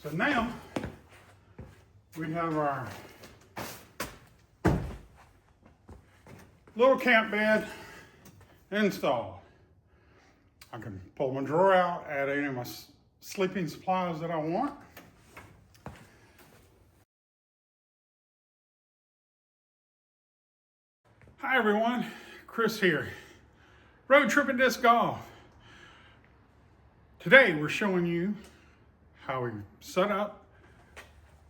So now we have our little camp bed installed. I can pull my drawer out, add any of my sleeping supplies that I want. Hi everyone, Chris here, Road Trippin Disc Golf. Today we're showing you how we set up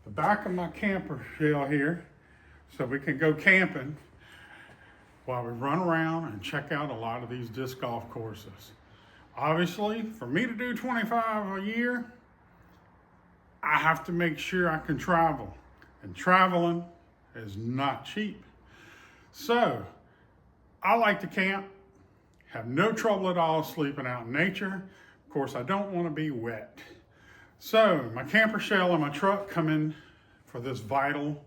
the back of my camper shell here so we can go camping while we run around and check out a lot of these disc golf courses. Obviously, for me to do 25 a year, I have to make sure I can travel. And traveling is not cheap. So, I like to camp, have no trouble at all sleeping out in nature. Of course, I don't want to be wet. So, my camper shell and my truck come in for this vital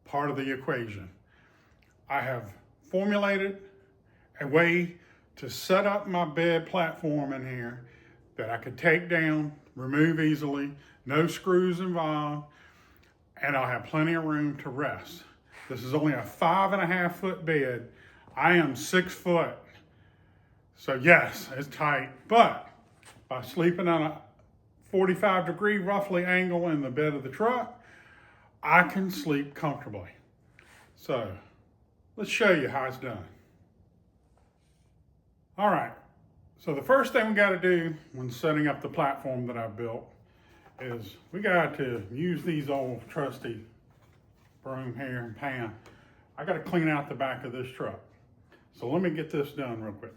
part of the equation. I have formulated a way to set up my bed platform in here that I could take down, remove easily, no screws involved, and I'll have plenty of room to rest. This is only a 5.5 foot bed. I am 6 foot. So yes, it's tight, but by sleeping on a 45-degree roughly angle in the bed of the truck, I can sleep comfortably. So let's show you how it's done. All right, so the first thing we got to do when setting up the platform that I've built is we got to use these old trusty broom here and pan. I got to clean out the back of this truck. So let me get this done real quick.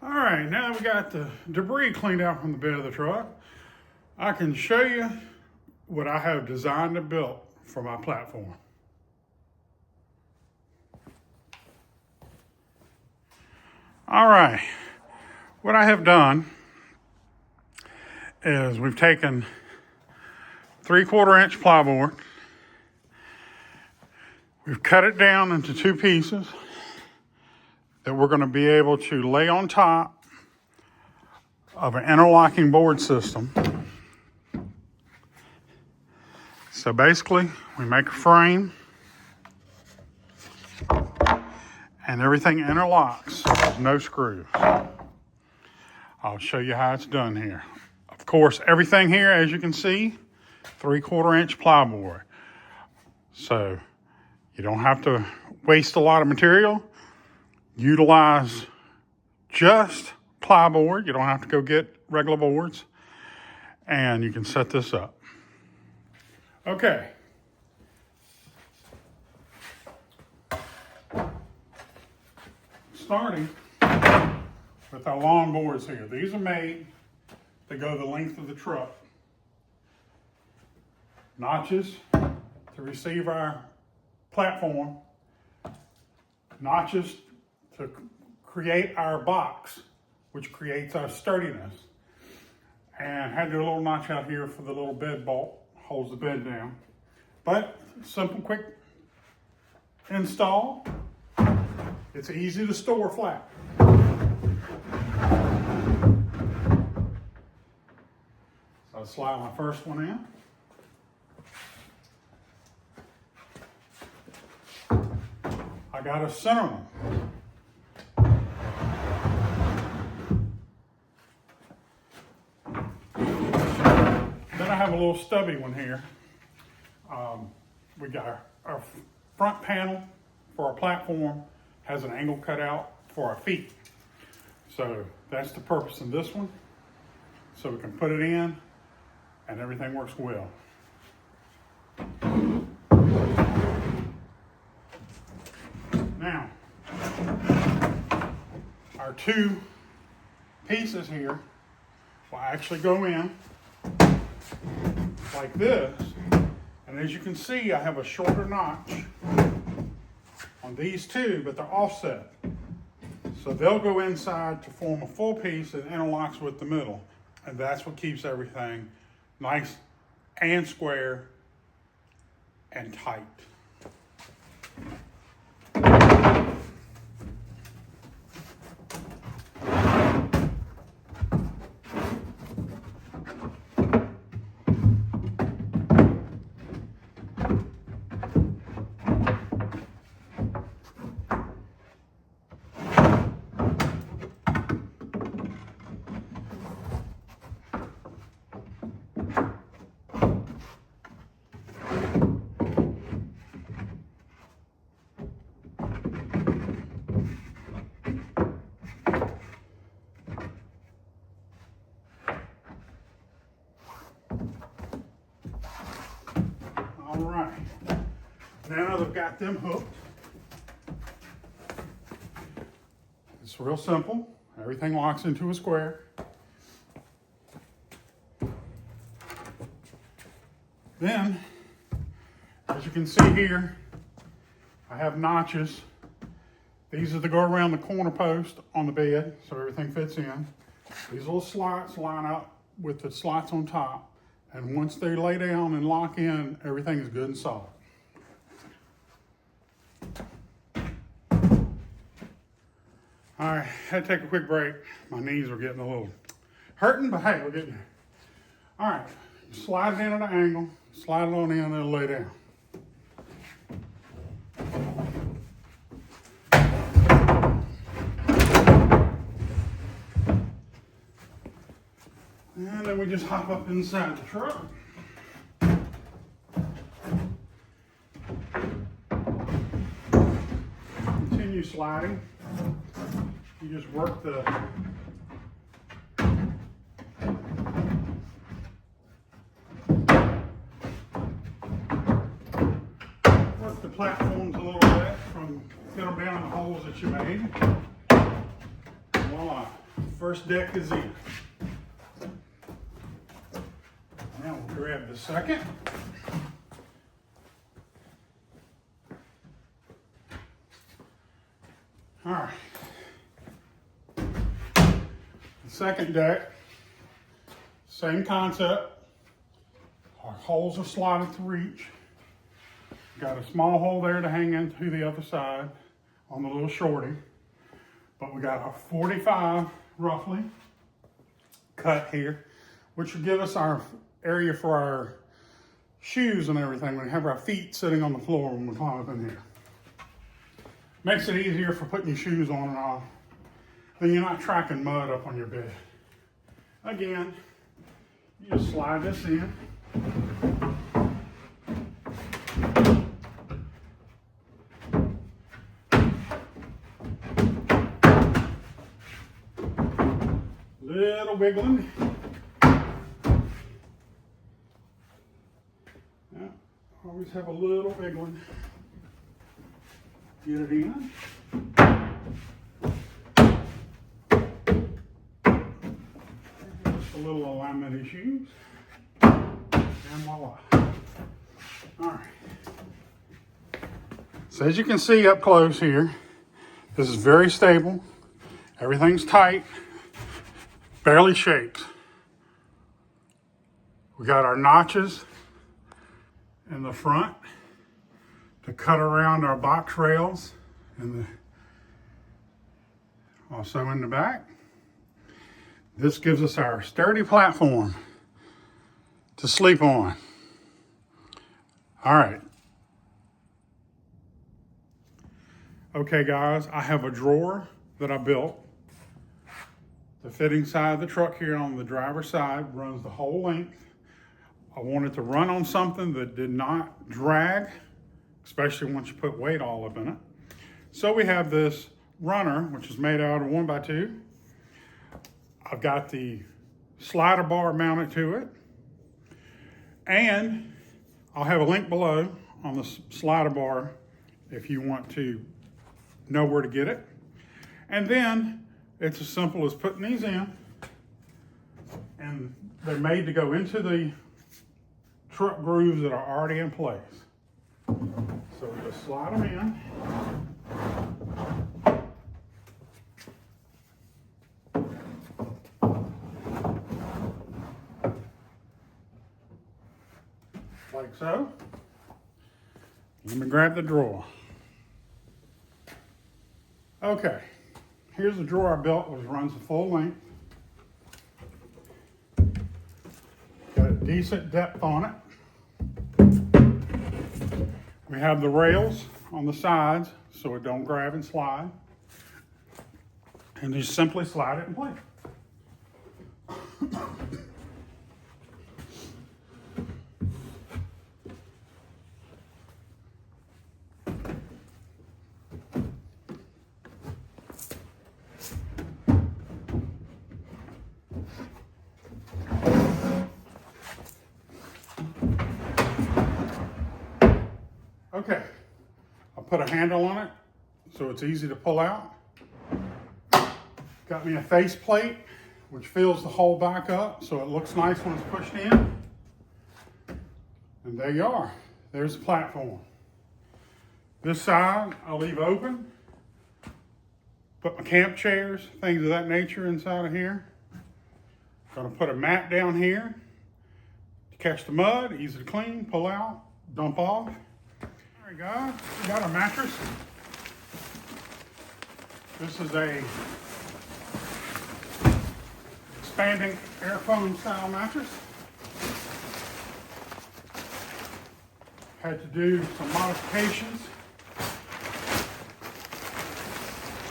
All right, now that we got the debris cleaned out from the bed of the truck, I can show you what I have designed and built for my platform. All right, what I have done is we've taken 3/4 inch plyboard, we've cut it down into 2 pieces that we're going to be able to lay on top of an interlocking board system. So basically, we make a frame and everything interlocks, there's no screws. I'll show you how it's done here. Of course, everything here, as you can see, 3/4 inch plyboard. So you don't have to waste a lot of material. Utilize just plyboard. You don't have to go get regular boards. And you can set this up. Okay. Starting with our long boards here. These are made to go the length of the truck. Notches to receive our platform. Notches to create our box, which creates our sturdiness. And had your little notch out here for the little bed bolt, holds the bed down. But simple, quick install. It's easy to store flat. So I'll slide my first one in. I got a center one. Then I have a little stubby one here. We got our front panel for our platform has an angle cut out for our feet. So that's the purpose of this one. So we can put it in and everything works well. Now, our 2 pieces here will actually go in like this. And as you can see, I have a shorter notch on these 2, but they're offset. So So they'll go inside to form a full piece that interlocks with the middle. And that's what keeps everything nice and square and tight. All right, now that I've got them hooked, it's real simple. Everything locks into a square. Then, as you can see here, I have notches. These are to go around the corner post on the bed so everything fits in. These little slots line up with the slots on top. And once they lay down and lock in, everything is good and solid. All right, had to take a quick break. My knees are getting a little hurting, but hey, we're getting there. All right, slide it in at an angle, slide it on in, and it'll lay down. And then we just hop up inside the truck. Continue sliding. You just work the platforms a little bit from get them down in the holes that you made. Voila, first deck is in. Now we'll grab the second. All right. The second deck, same concept. Our holes are slotted to reach. Got a small hole there to hang into the other side on the little shorty. But we got a 45 roughly cut here, which will give us our area for our shoes and everything. We have our feet sitting on the floor when we climb up in here. Makes it easier for putting your shoes on and off. Then you're not tracking mud up on your bed. Again, you just slide this in. Little wiggling. Yeah, always have a little wiggling. Get it in. Just a little alignment issues. And voila. All right. So as you can see up close here, this is very stable. Everything's tight. Barely shakes. We got our notches in the front to cut around our box rails and also in the back. This gives us our sturdy platform to sleep on. All right. Okay guys, I have a drawer that I built. The fitting side of the truck here on the driver's side runs the whole length. I wanted to run on something that did not drag, especially once you put weight all up in it. So we have this runner, which is made out of 1x2. I've got the slider bar mounted to it. And I'll have a link below on the slider bar if you want to know where to get it. And then it's as simple as putting these in, and they're made to go into the truck grooves that are already in place. So we just slide them in. like so. Let me grab the drawer. Okay, here's the drawer I built, which runs the full length. Got a decent depth on it. We have the rails on the sides so it don't grab and slide. And just simply slide it in place. Okay, I'll put a handle on it so it's easy to pull out. Got me a face plate, which fills the hole back up so it looks nice when it's pushed in. And there you are. There's the platform. This side I'll leave open. Put my camp chairs, things of that nature inside of here. Gonna put a mat down here to catch the mud, easy to clean, pull out, dump off. All right guys, we got our mattress. This is a expanding air foam style mattress. Had to do some modifications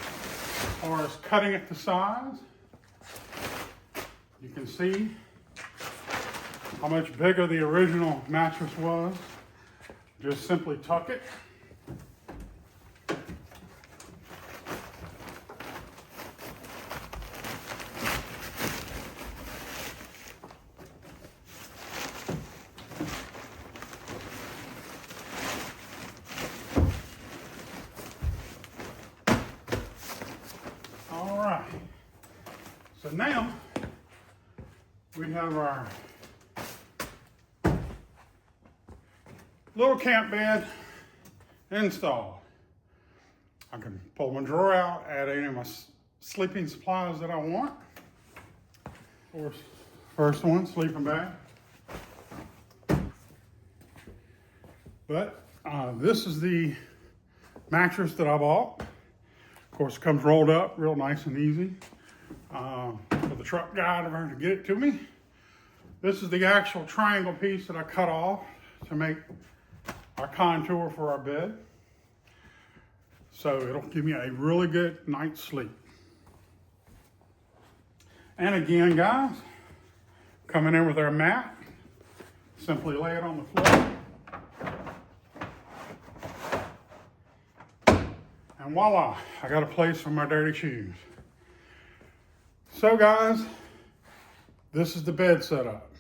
as far as cutting it to size. You can see how much bigger the original mattress was. Just simply tuck it. All right. So now we have our little camp bed installed. I can pull my drawer out, add any of my sleeping supplies that I want. Of course, first one, sleeping bag. But this is the mattress that I bought. Of course, it comes rolled up real nice and easy for the truck guy to get it to me. This is the actual triangle piece that I cut off to make our contour for our bed. So it'll give me a really good night's sleep. And again, guys, coming in with our mat, simply lay it on the floor. And voila, I got a place for my dirty shoes. So guys, this is the bed setup.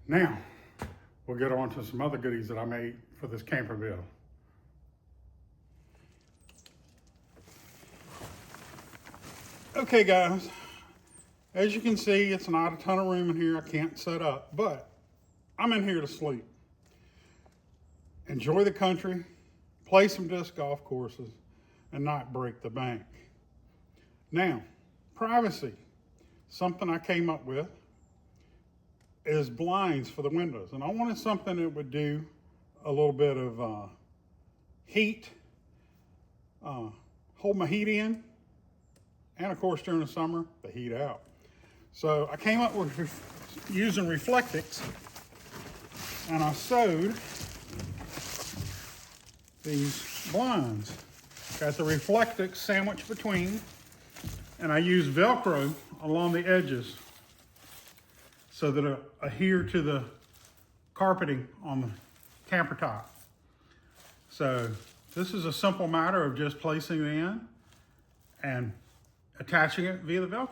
Now, we'll get on to some other goodies that I made for this camper build. Okay guys, as you can see, it's not a ton of room in here. I can't set up, but I'm in here to sleep. Enjoy the country, play some disc golf courses, and not break the bank. Now, privacy. Something I came up with is blinds for the windows. And I wanted something that would do a little bit of heat, hold my heat in, and of course during the summer, the heat out. So I came up with using Reflectix, and I sewed these blinds. Got the Reflectix sandwiched between, and I use Velcro along the edges so that it adhere to the carpeting on the camper top. So this is a simple matter of just placing it in and attaching it via the Velcro.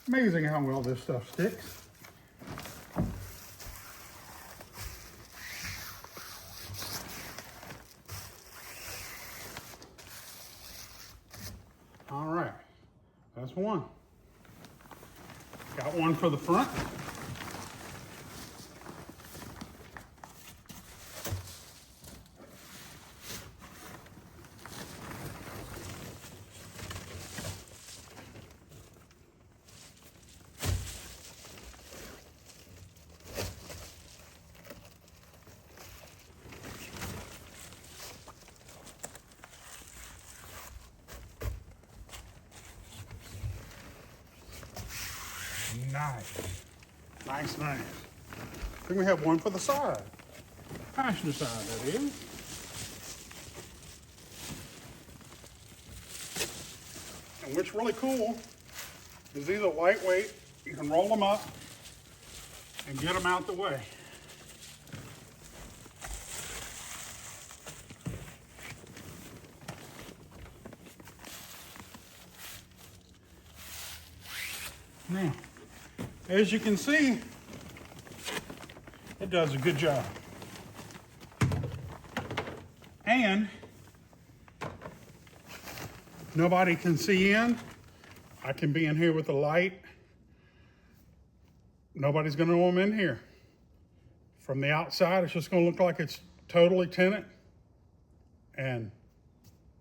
Amazing how well this stuff sticks. All right, that's one. Got one for the front. Nice. Then we have one for the side. Passenger side, that is. And what's really cool is these are lightweight. You can roll them up and get them out the way. Now, as you can see, it does a good job. And nobody can see in. I can be in here with the light. Nobody's gonna know I'm in here. From the outside, it's just gonna look like it's totally tinted. And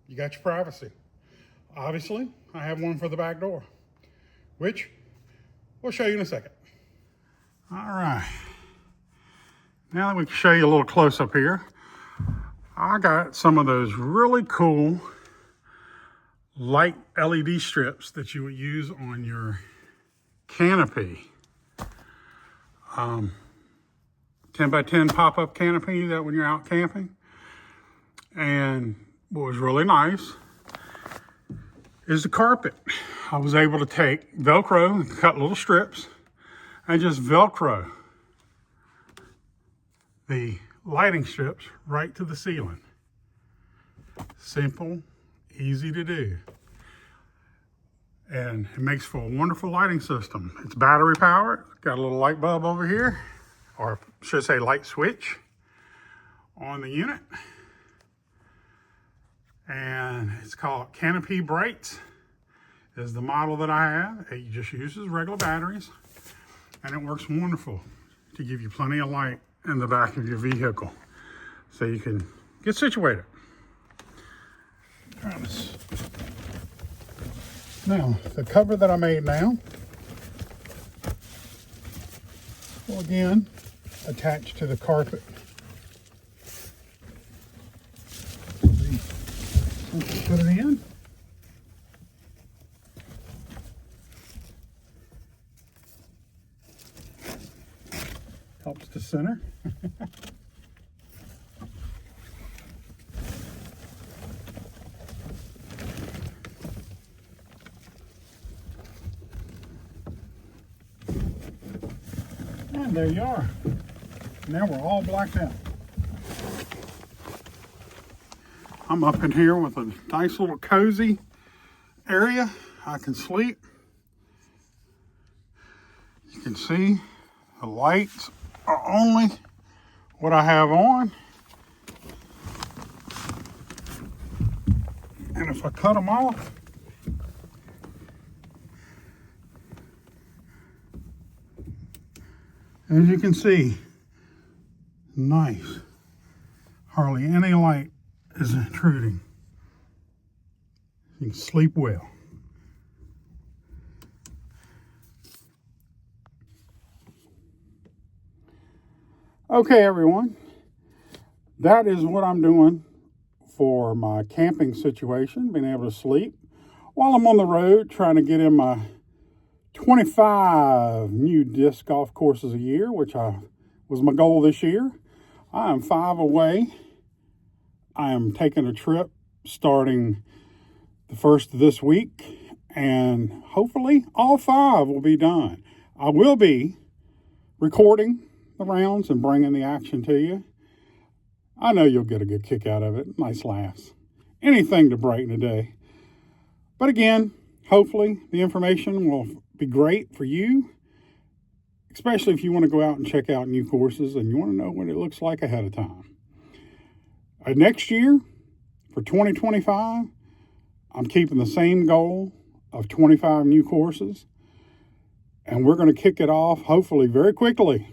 you got your privacy. Obviously, I have one for the back door, which we'll show you in a second. All right. Now that we can show you a little close up here, I got some of those really cool light LED strips that you would use on your canopy. 10 by 10 pop-up canopy that when you're out camping. And what was really nice is the carpet. I was able to take Velcro and cut little strips and just Velcro the lighting strips right to the ceiling. Simple, easy to do. And it makes for a wonderful lighting system. It's battery powered. Got a little light bulb over here, or I should say light switch on the unit. And it's called Canopy Brights is the model that I have. It just uses regular batteries, and it works wonderful to give you plenty of light in the back of your vehicle so you can get situated. Now, the cover that I made now will again attach to the carpet. Put it in. Helps to center. And there you are. Now we're all blacked out. I'm up in here with a nice little cozy area. I can sleep. You can see the lights are only what I have on. And if I cut them off, as you can see, nice. Hardly any light is intruding. You can sleep well. Okay, everyone, that is what I'm doing for my camping situation, being able to sleep while I'm on the road trying to get in my 25 new disc golf courses a year, which was my goal this year. I am 5 away. I am taking a trip starting the first of this week, and hopefully all 5 will be done. I will be recording the rounds and bringing the action to you. I know you'll get a good kick out of it. Nice laughs. Anything to brighten the day. But again, hopefully the information will be great for you, especially if you want to go out and check out new courses and you want to know what it looks like ahead of time. Next year, for 2025, I'm keeping the same goal of 25 new courses, and we're going to kick it off hopefully very quickly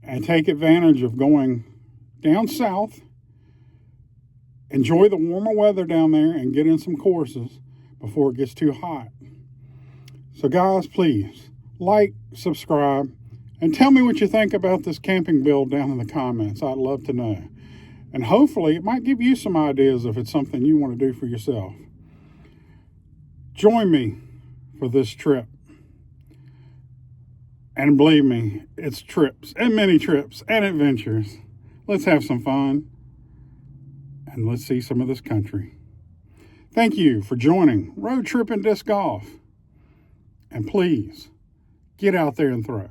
and take advantage of going down south, enjoy the warmer weather down there, and get in some courses before it gets too hot. So guys, please like, subscribe, and tell me what you think about this camping build down in the comments. I'd love to know. And hopefully it might give you some ideas if it's something you want to do for yourself. Join me for this trip. And believe me, it's trips and many trips and adventures. Let's have some fun and let's see some of this country. Thank you for joining Trippin Disc Golf. And please, get out there and throw.